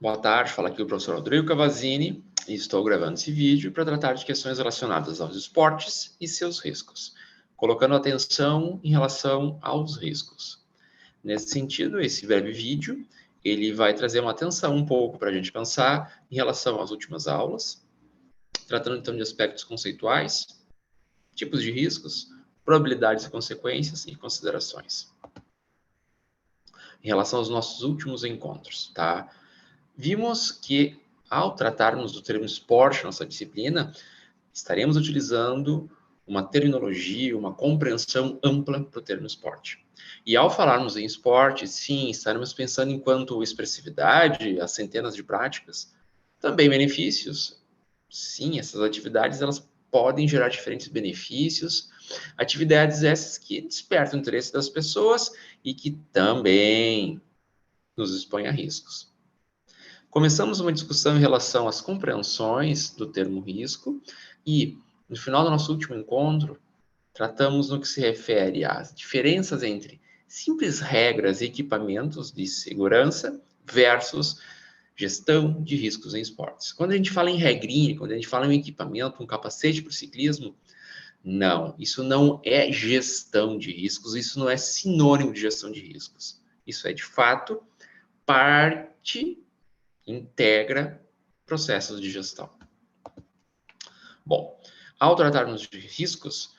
Boa tarde, fala aqui o professor Rodrigo Cavazzini e estou gravando esse vídeo para tratar de questões relacionadas aos esportes e seus riscos, colocando atenção em relação aos riscos. Nesse sentido, esse breve vídeo, ele vai trazer uma atenção um pouco para a gente pensar em relação às últimas aulas, tratando então de aspectos conceituais, tipos de riscos, probabilidades e consequências e considerações. Em relação aos nossos últimos encontros, tá? Vimos que, ao tratarmos do termo esporte na nossa disciplina, estaremos utilizando uma terminologia, uma compreensão ampla para o termo esporte. E ao falarmos em esporte, sim, estaremos pensando enquanto expressividade, as centenas de práticas, também benefícios. Sim, essas atividades elas podem gerar diferentes benefícios, atividades essas que despertam o interesse das pessoas e que também nos expõem a riscos. Começamos uma discussão em relação às compreensões do termo risco e, no final do nosso último encontro, tratamos no que se refere às diferenças entre simples regras e equipamentos de segurança versus gestão de riscos em esportes. Quando a gente fala em regrinha, quando a gente fala em equipamento, um capacete para o ciclismo, não, isso não é gestão de riscos, isso não é sinônimo de gestão de riscos. Isso é, de fato, integra processos de gestão. Bom, ao tratarmos de riscos,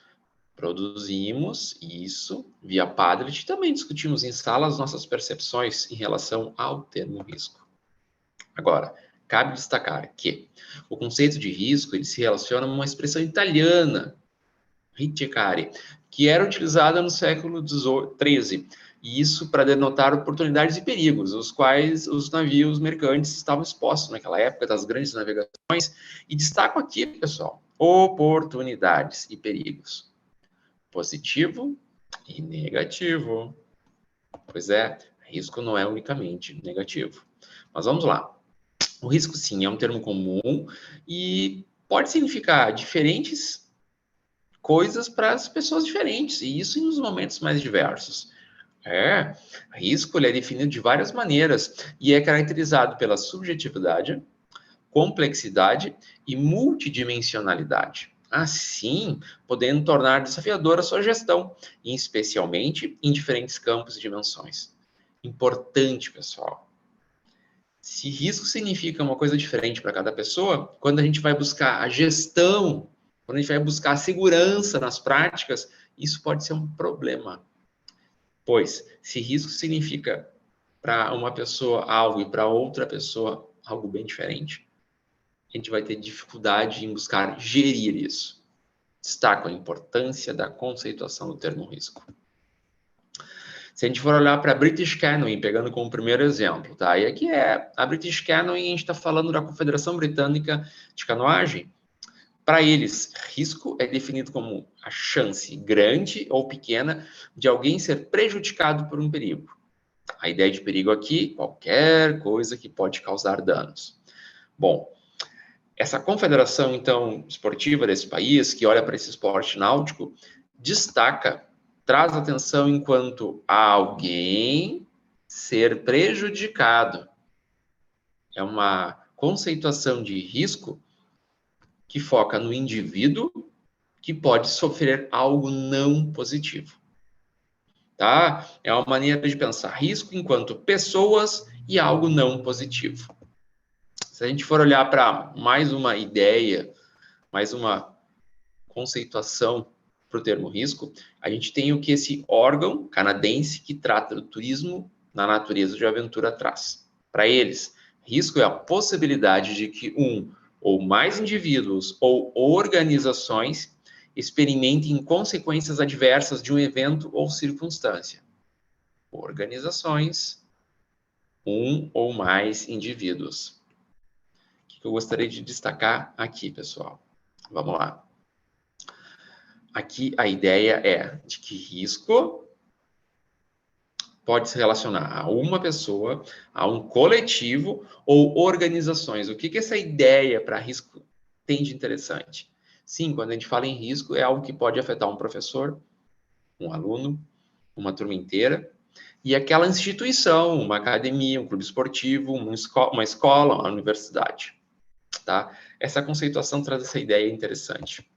produzimos isso via Padlet e também discutimos em sala as nossas percepções em relação ao termo risco. Agora, cabe destacar que o conceito de risco ele se relaciona a uma expressão italiana, ricercare, que era utilizada no século XIII, e isso para denotar oportunidades e perigos, os quais os navios mercantes estavam expostos naquela época das grandes navegações. E destaco aqui, pessoal, oportunidades e perigos. Positivo e negativo. Pois é, risco não é unicamente negativo. Mas vamos lá. O risco, sim, é um termo comum e pode significar diferentes coisas para as pessoas diferentes, e isso nos momentos mais diversos. Risco ele é definido de várias maneiras e é caracterizado pela subjetividade, complexidade e multidimensionalidade. Assim, podendo tornar desafiadora a sua gestão, especialmente em diferentes campos e dimensões. Importante, pessoal. Se risco significa uma coisa diferente para cada pessoa, quando a gente vai buscar a gestão, quando a gente vai buscar a segurança nas práticas, isso pode ser um problema. Pois, se risco significa para uma pessoa algo e para outra pessoa algo bem diferente, a gente vai ter dificuldade em buscar gerir isso. Destaco a importância da conceituação do termo risco. Se a gente for olhar para a British Canoeing, pegando como primeiro exemplo, tá? E aqui é a British Canoeing, a gente está falando da Confederação Britânica de Canoagem. Para eles, risco é definido como a chance grande ou pequena de alguém ser prejudicado por um perigo. A ideia de perigo aqui, qualquer coisa que pode causar danos. Bom, essa confederação, então, esportiva desse país, que olha para esse esporte náutico, destaca, traz atenção enquanto alguém ser prejudicado. É uma conceituação de risco que foca no indivíduo que pode sofrer algo não positivo. Tá? É uma maneira de pensar risco enquanto pessoas e algo não positivo. Se a gente for olhar para mais uma ideia, mais uma conceituação para o termo risco, a gente tem o que esse órgão canadense que trata do turismo na natureza de aventura traz. Para eles, risco é a possibilidade de que um ou mais indivíduos ou organizações experimentem consequências adversas de um evento ou circunstância. Organizações, um ou mais indivíduos. O que eu gostaria de destacar aqui, pessoal? Vamos lá. Aqui a ideia é de que risco pode se relacionar a uma pessoa, a um coletivo ou organizações. O que essa ideia para risco tem de interessante? Sim, quando a gente fala em risco, é algo que pode afetar um professor, um aluno, uma turma inteira. e aquela instituição, uma academia, um clube esportivo, uma escola, uma universidade. Tá? Essa conceituação traz essa ideia interessante.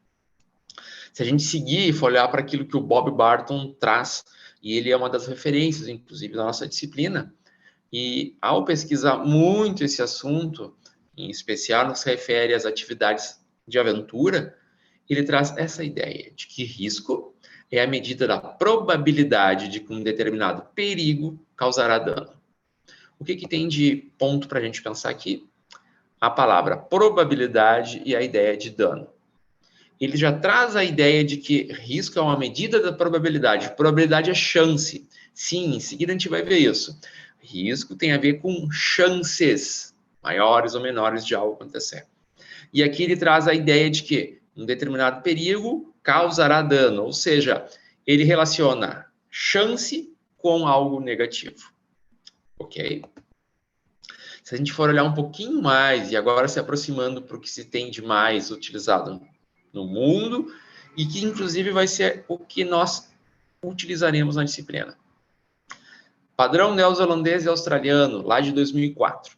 Se a gente seguir e for olhar para aquilo que o Bob Barton traz, e ele é uma das referências, inclusive, da nossa disciplina, e ao pesquisar muito esse assunto, em especial no que se refere às atividades de aventura, ele traz essa ideia de que risco é a medida da probabilidade de que um determinado perigo causará dano. O que tem de ponto para a gente pensar aqui? A palavra probabilidade e a ideia de dano. Ele já traz a ideia de que risco é uma medida da probabilidade. Probabilidade é chance. Sim, em seguida a gente vai ver isso. Risco tem a ver com chances, maiores ou menores, de algo acontecer. E aqui ele traz a ideia de que um determinado perigo causará dano, ou seja, ele relaciona chance com algo negativo. Ok? Se a gente for olhar um pouquinho mais, e agora se aproximando para o que se tem de mais utilizado no mundo, e que inclusive vai ser o que nós utilizaremos na disciplina. Padrão neozelandês e australiano, lá de 2004.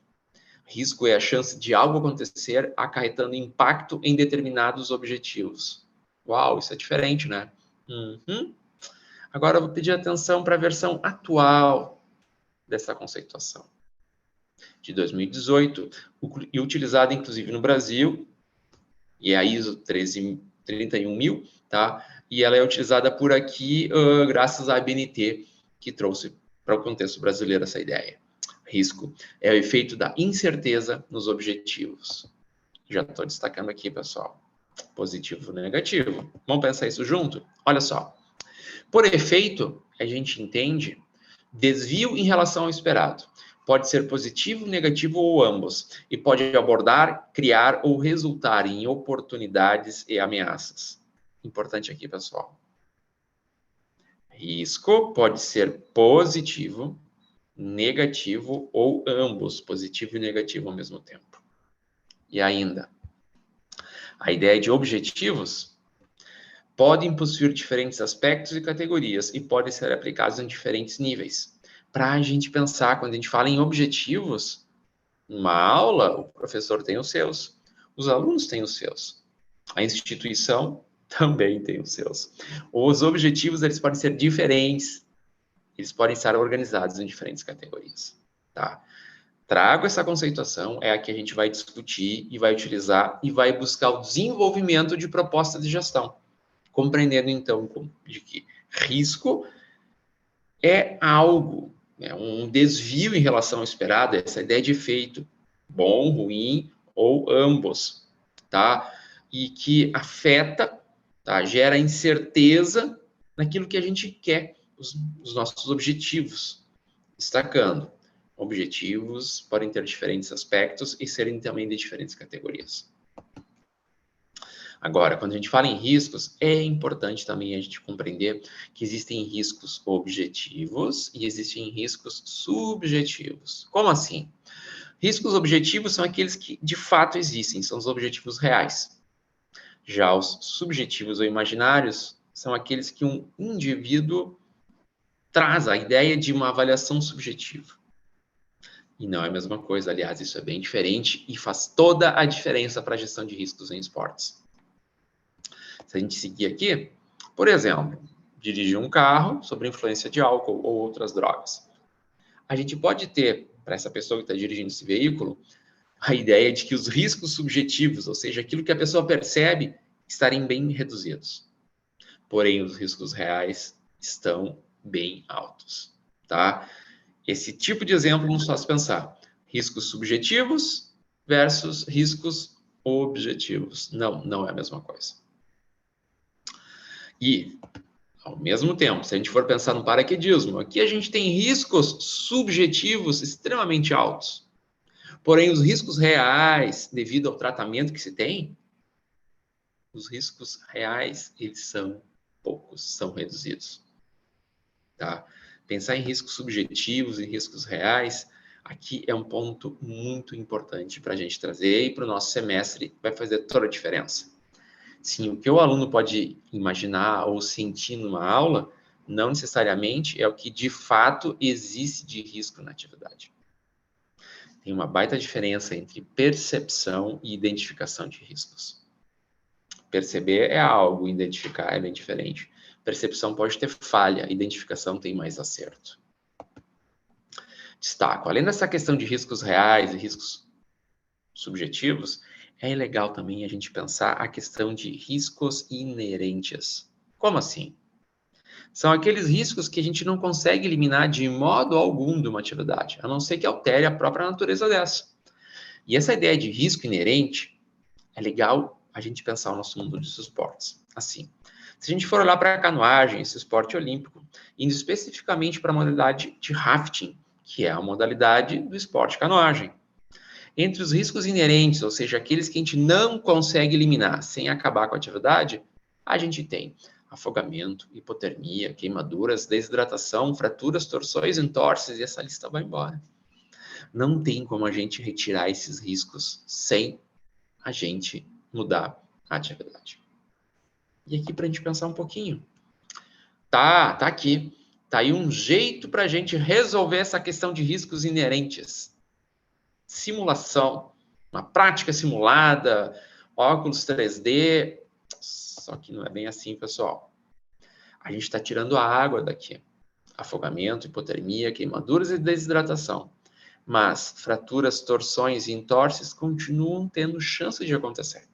Risco é a chance de algo acontecer acarretando impacto em determinados objetivos. Uau, isso é diferente, né? Agora eu vou pedir atenção para a versão atual dessa conceituação. De 2018, e utilizada inclusive no Brasil, e é a ISO 31000, tá? E ela é utilizada por aqui graças à ABNT, que trouxe para o contexto brasileiro essa ideia. Risco é o efeito da incerteza nos objetivos. Já estou destacando aqui, pessoal. Positivo e negativo. Vamos pensar isso junto? Olha só. Por efeito, a gente entende desvio em relação ao esperado. Pode ser positivo, negativo ou ambos. E pode abordar, criar ou resultar em oportunidades e ameaças. Importante aqui, pessoal. Risco pode ser positivo, negativo ou ambos, positivo e negativo ao mesmo tempo. E ainda, a ideia de objetivos podem possuir diferentes aspectos e categorias e podem ser aplicados em diferentes níveis. Para a gente pensar, quando a gente fala em objetivos, numa aula, o professor tem os seus, os alunos têm os seus, a instituição também tem os seus. Os objetivos, eles podem ser diferentes, eles podem estar organizados em diferentes categorias, tá? Trago essa conceituação, é a que a gente vai discutir e vai utilizar e vai buscar o desenvolvimento de propostas de gestão, compreendendo então de que risco é algo, né, um desvio em relação ao esperado, essa ideia de efeito, bom, ruim ou ambos, tá? E que afeta, tá? Gera incerteza naquilo que a gente quer, os nossos objetivos. Destacando, objetivos podem ter diferentes aspectos e serem também de diferentes categorias. Agora, quando a gente fala em riscos, é importante também a gente compreender que existem riscos objetivos e existem riscos subjetivos. Como assim? Riscos objetivos são aqueles que de fato existem, são os objetivos reais. Já os subjetivos ou imaginários são aqueles que um indivíduo traz a ideia de uma avaliação subjetiva. E não é a mesma coisa, aliás, isso é bem diferente e faz toda a diferença para a gestão de riscos em esportes. Se a gente seguir aqui, por exemplo, dirigir um carro sob influência de álcool ou outras drogas. A gente pode ter, para essa pessoa que está dirigindo esse veículo, a ideia de que os riscos subjetivos, ou seja, aquilo que a pessoa percebe, estarem bem reduzidos. Porém, os riscos reais estão bem altos, tá? Esse tipo de exemplo nos faz pensar riscos subjetivos versus riscos objetivos. Não é a mesma coisa. E, ao mesmo tempo, se a gente for pensar no paraquedismo, aqui a gente tem riscos subjetivos extremamente altos. Porém, os riscos reais, devido ao tratamento que se tem, os riscos reais, eles são poucos, são reduzidos. Tá? Pensar em riscos subjetivos e riscos reais, aqui é um ponto muito importante para a gente trazer e para o nosso semestre vai fazer toda a diferença. Sim, o que o aluno pode imaginar ou sentir numa aula não necessariamente é o que de fato existe de risco na atividade. Tem uma baita diferença entre percepção e identificação de riscos. Perceber é algo, identificar é bem diferente. Percepção pode ter falha, identificação tem mais acerto. Destaco, além dessa questão de riscos reais e riscos subjetivos, é legal também a gente pensar a questão de riscos inerentes. Como assim? São aqueles riscos que a gente não consegue eliminar de modo algum de uma atividade, a não ser que altere a própria natureza dessa. E essa ideia de risco inerente, é legal a gente pensar o nosso mundo dos esportes. Assim, se a gente for olhar para a canoagem, esse esporte olímpico, indo especificamente para a modalidade de rafting, que é a modalidade do esporte canoagem. Entre os riscos inerentes, ou seja, aqueles que a gente não consegue eliminar sem acabar com a atividade, a gente tem afogamento, hipotermia, queimaduras, desidratação, fraturas, torções, entorses, e essa lista vai embora. Não tem como a gente retirar esses riscos sem a gente mudar a atividade. E aqui para a gente pensar um pouquinho. Tá aqui. Tá aí um jeito para a gente resolver essa questão de riscos inerentes. Simulação, uma prática simulada, óculos 3D. Só que não é bem assim, pessoal. A gente está tirando a água daqui. Afogamento, hipotermia, queimaduras e desidratação. Mas fraturas, torções e entorses continuam tendo chance de acontecer.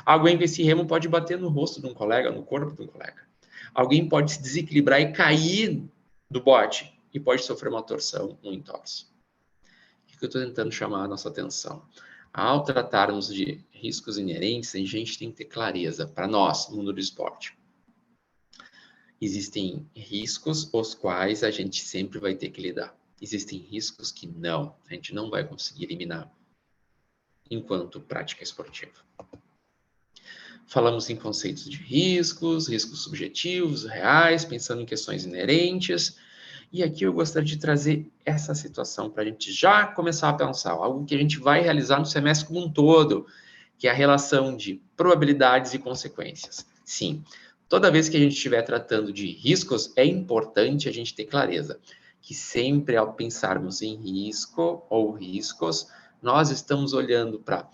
Alguém com esse remo pode bater no rosto de um colega, no corpo de um colega. Alguém pode se desequilibrar e cair do bote e pode sofrer uma torção, um entorse. O que eu estou tentando chamar a nossa atenção? Ao tratarmos de riscos inerentes, a gente tem que ter clareza para nós, no mundo do esporte. Existem riscos os quais a gente sempre vai ter que lidar. Existem riscos que não, a gente não vai conseguir eliminar enquanto prática esportiva. Falamos em conceitos de riscos, riscos subjetivos, reais, pensando em questões inerentes. E aqui eu gostaria de trazer essa situação para a gente já começar a pensar, algo que a gente vai realizar no semestre como um todo, que é a relação de probabilidades e consequências. Sim, toda vez que a gente estiver tratando de riscos, é importante a gente ter clareza que sempre ao pensarmos em risco ou riscos, nós estamos olhando para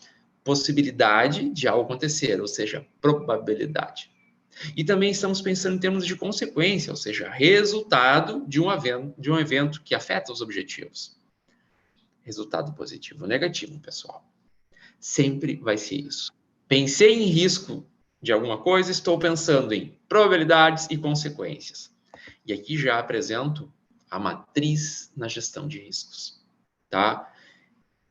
possibilidade de algo acontecer, ou seja, probabilidade. E também estamos pensando em termos de consequência, ou seja, resultado de um evento que afeta os objetivos. Resultado positivo ou negativo, pessoal. Sempre vai ser isso. Pensei em risco de alguma coisa, estou pensando em probabilidades e consequências. E aqui já apresento a matriz na gestão de riscos, tá?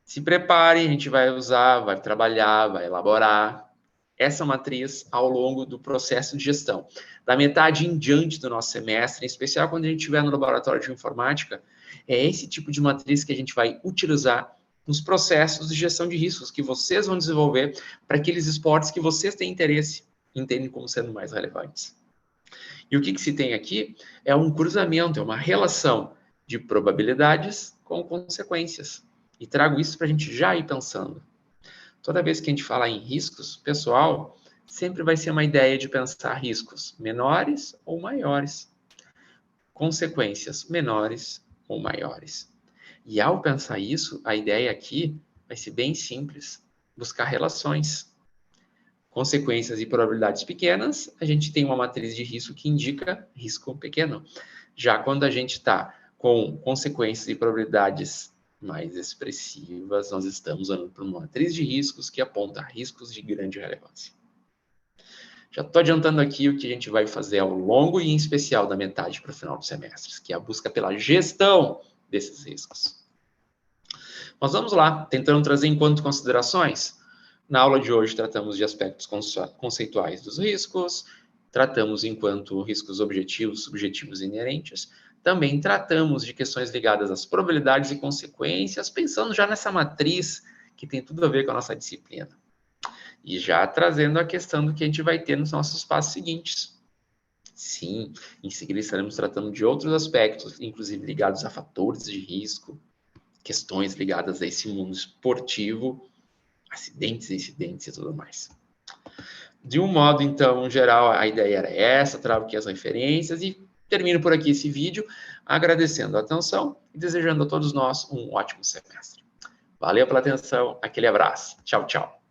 Se preparem, a gente vai usar, vai trabalhar, vai elaborar essa matriz ao longo do processo de gestão. Da metade em diante do nosso semestre, em especial quando a gente estiver no laboratório de informática, é esse tipo de matriz que a gente vai utilizar nos processos de gestão de riscos que vocês vão desenvolver para aqueles esportes que vocês têm interesse, entendem como sendo mais relevantes. E o que se tem aqui é um cruzamento, é uma relação de probabilidades com consequências. E trago isso para a gente já ir pensando. Toda vez que a gente falar em riscos, pessoal, sempre vai ser uma ideia de pensar riscos menores ou maiores. Consequências menores ou maiores. E ao pensar isso, a ideia aqui vai ser bem simples. Buscar relações. Consequências e probabilidades pequenas, a gente tem uma matriz de risco que indica risco pequeno. Já quando a gente está com consequências e probabilidades mais expressivas, nós estamos olhando para uma matriz de riscos que aponta riscos de grande relevância. Já estou adiantando aqui o que a gente vai fazer ao longo e em especial da metade para o final do semestre, que é a busca pela gestão desses riscos. Mas vamos lá, tentando trazer enquanto considerações. Na aula de hoje tratamos de aspectos conceituais dos riscos, tratamos enquanto riscos objetivos, subjetivos e inerentes. Também tratamos de questões ligadas às probabilidades e consequências, pensando já nessa matriz que tem tudo a ver com a nossa disciplina. E já trazendo a questão do que a gente vai ter nos nossos passos seguintes. Sim, em seguida estaremos tratando de outros aspectos, inclusive ligados a fatores de risco, questões ligadas a esse mundo esportivo, acidentes, incidentes e tudo mais. De um modo, então, geral, a ideia era essa, trago aqui as referências e termino por aqui esse vídeo, agradecendo a atenção e desejando a todos nós um ótimo semestre. Valeu pela atenção, aquele abraço. Tchau, tchau.